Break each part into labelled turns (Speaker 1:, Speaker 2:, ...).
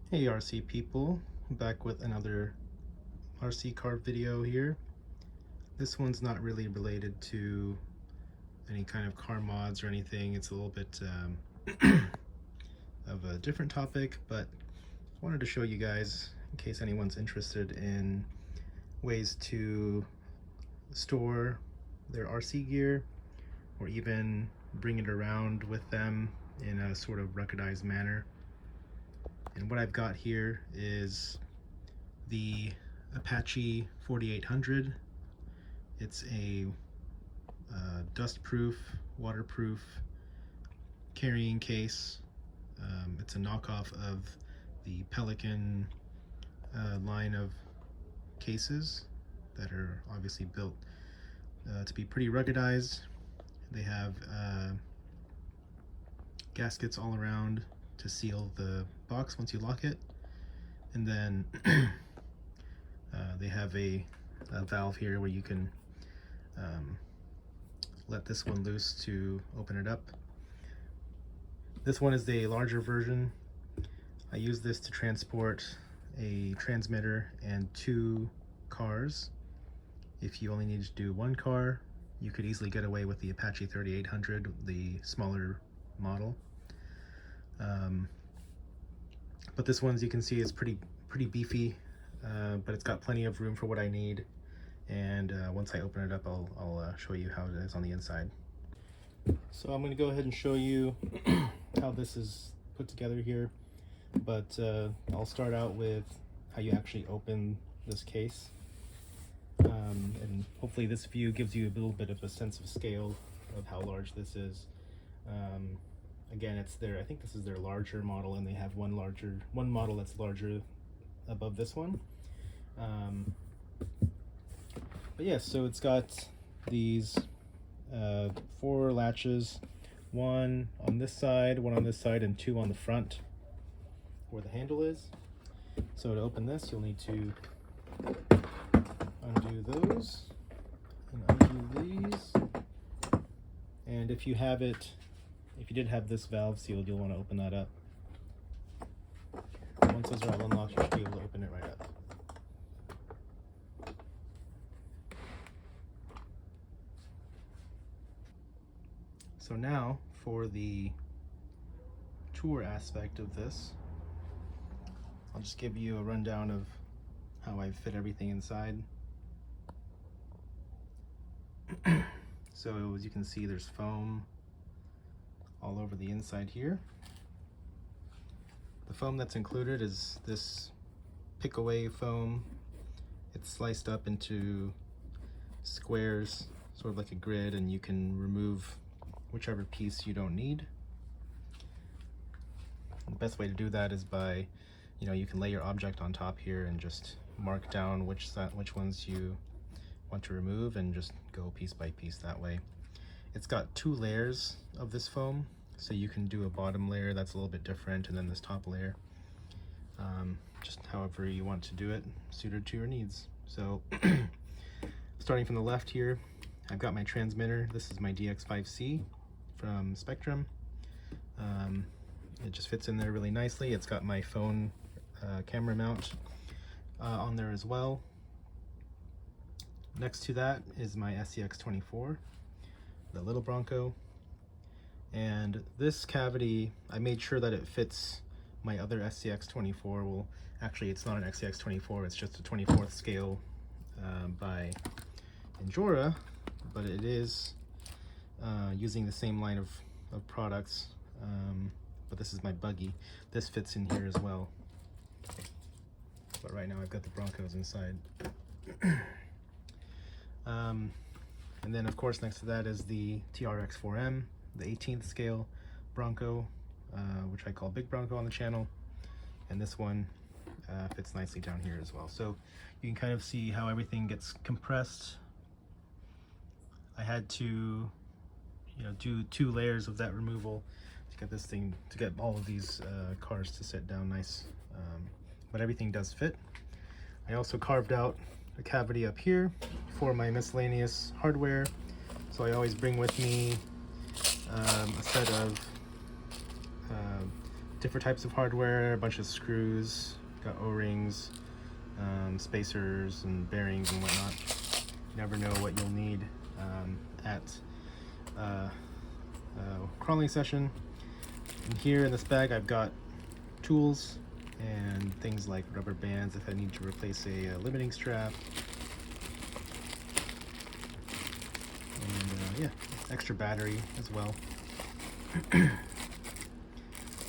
Speaker 1: Hey RC people, back with another RC car video here. This one's not really related to any kind of car mods or anything. It's a little bit of a different topic, but I wanted to show you guys, in case anyone's interested in ways to store their RC gear or even bring it around with them in a sort of ruggedized manner. And what I've got here is the Apache 4800. It's a dust-proof, waterproof carrying case. It's a knockoff of the Pelican line of cases that are obviously built to be pretty ruggedized. They have gaskets all around to seal the box once you lock it, and then they have a valve here where you can let this one loose to open it up. This one is the larger version. I use this to transport a transmitter and 2 cars. If you only need to do 1 car, you could easily get away with the Apache 3800, the smaller model. But this one, as you can see, is pretty beefy, but it's got plenty of room for what I need. And once I open it up, I'll show you how it is on the inside. So I'm going to go ahead and show you how this is put together here, but I'll start out with how you actually open this case. And hopefully this view gives you a little bit of a sense of scale of how large this is. Again, it's I think this is their larger model, and they have one model that's larger above this one. But yeah, so it's got these 4 latches, 1 on this side, 1 on this side, and 2 on the front where the handle is. So to open this, you'll need to undo those and undo these. And if you did have this valve sealed, you'll want to open that up. Once those are all unlocked, you should be able to open it right up. So now for the tour aspect of this, I'll just give you a rundown of how I fit everything inside. So as you can see, there's foam all over the inside here. The foam that's included is this pick-away foam. It's sliced up into squares, sort of like a grid, and you can remove whichever piece you don't need. The best way to do that is by, you can lay your object on top here and just mark down which ones you want to remove and just go piece by piece that way. It's got 2 layers of this foam, so you can do a bottom layer that's a little bit different, and then this top layer, just however you want to do it, suited to your needs. So starting from the left here, I've got my transmitter. This is my DX5C from Spectrum. It just fits in there really nicely. It's got my phone camera mount on there as well. Next to that is my SCX24, the little Bronco. And this cavity, I made sure that it fits my other SCX24. Well, actually it's not an SCX24, it's just a 24th scale by Endura, but it is using the same line of products. But this is my buggy. This fits in here as well. But right now I've got the Broncos inside. And then of course next to that is the TRX-4M, the 18th scale Bronco, which I call Big Bronco on the channel. And this one fits nicely down here as well. So you can kind of see how everything gets compressed. I had to do 2 layers of that removal to get this thing, to get all of these cars to sit down nice. But everything does fit. I also carved out a cavity up here for my miscellaneous hardware. So I always bring with me a set of different types of hardware, a bunch of screws, got O-rings, spacers and bearings and whatnot. You never know what you'll need at a crawling session. And here in this bag I've got tools and things like rubber bands if I need to replace a limiting strap. And yeah, extra battery as well.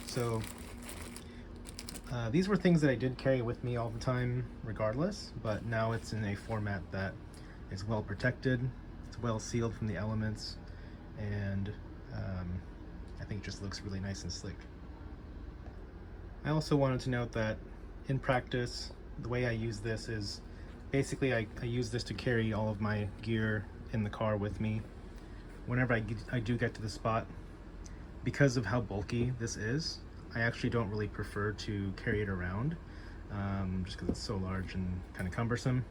Speaker 1: So these were things that I did carry with me all the time regardless, but now it's in a format that is well protected, it's well sealed from the elements, and I think it just looks really nice and slick. I also wanted to note that in practice, the way I use this is basically I use this to carry all of my gear in the car with me. Whenever I do get to the spot, because of how bulky this is, I actually don't really prefer to carry it around, just because it's so large and kind of cumbersome.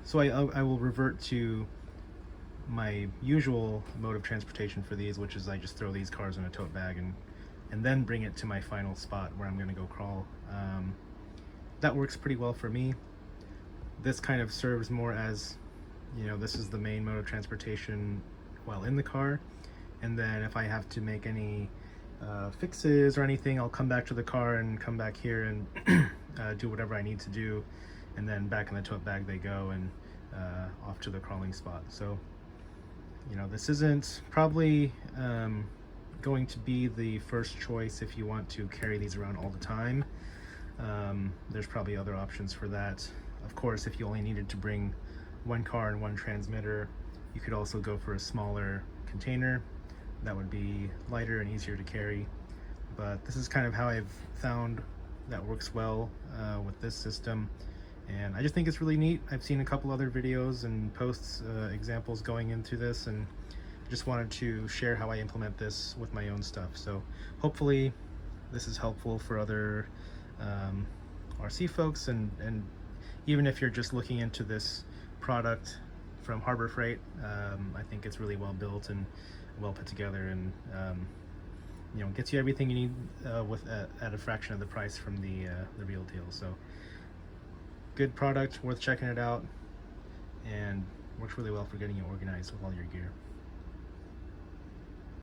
Speaker 1: So I will revert to my usual mode of transportation for these, which is I just throw these cars in a tote bag and then bring it to my final spot where I'm going to go crawl. That works pretty well for me. This kind of serves more as, you know, this is the main mode of transportation while in the car, and then if I have to make any fixes or anything, I'll come back to the car and come back here and do whatever I need to do, and then back in the tote bag they go and off to the crawling spot. So, you know, this isn't probably going to be the first choice if you want to carry these around all the time. There's probably other options for that. Of course, if you only needed to bring one car and one transmitter, you could also go for a smaller container. That would be lighter and easier to carry. But this is kind of how I've found that works well with this system. And I just think it's really neat. I've seen a couple other videos and posts, examples going into this, and just wanted to share how I implement this with my own stuff. So hopefully this is helpful for other RC folks, and even if you're just looking into this product from Harbor Freight, I think it's really well built and well put together, and you know, gets you everything you need at a fraction of the price from the real deal. So good product, worth checking it out, and works really well for getting you organized with all your gear.